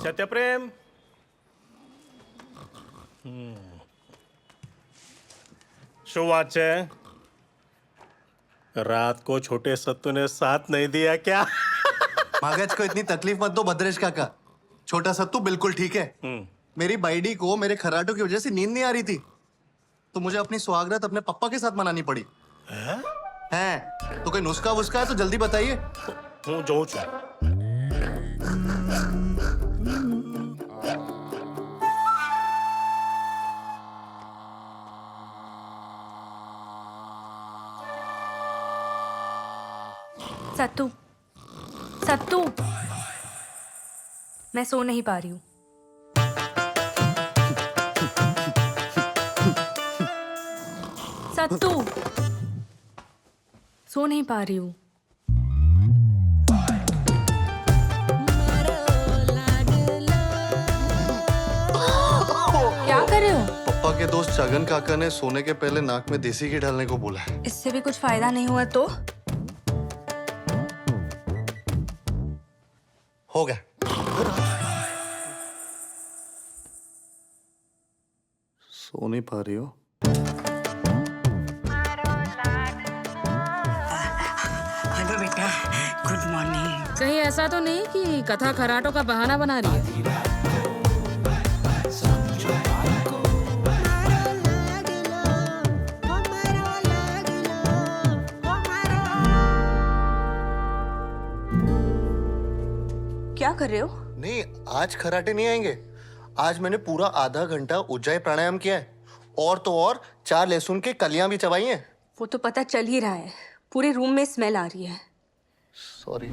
सत्यप्रेम। શું વાત છે? रात को छोटे सत्तू ने साथ नहीं दिया क्या? मगज को इतनी तकलीफ मत दो भद्रेश काका। छोटा सत्तू बिल्कुल ठीक है। मेरी बाइडी को मेरे खराटों की वजह से नींद नहीं आ रही थी, तो मुझे अपनी सुहागरात अपने पप्पा के साथ मनानी पड़ी। हैं? तो कोई नुस्खा वुस्खा है तो जल्दी बताइए। હું જોઉં છું। सत्तू, सत्तू, मैं सो नहीं पा रही हूँ। सत्तू, सो नहीं पा रही हूँ। क्या कर रहे हो? पप्पा के दोस्त छगन काका ने सोने के पहले नाक में देसी घी डालने को बोला है। इससे भी कुछ फायदा नहीं हुआ तो? हो गया। सो नहीं पा रही हो? हेलो बेटा, गुड मॉर्निंग। कहीं ऐसा तो नहीं कि कथा खराटों का बहाना बना रही है? क्या कर रहे हो? नहीं, आज खराटे नहीं आएंगे। आज मैंने पूरा आधा घंटा उज्जाई प्राणायाम किया है, और तो और 4 लहसुन की कलियां भी चबाई हैं। वो तो पता चल ही रहा है, पूरे रूम में स्मेल आ रही है। सॉरी।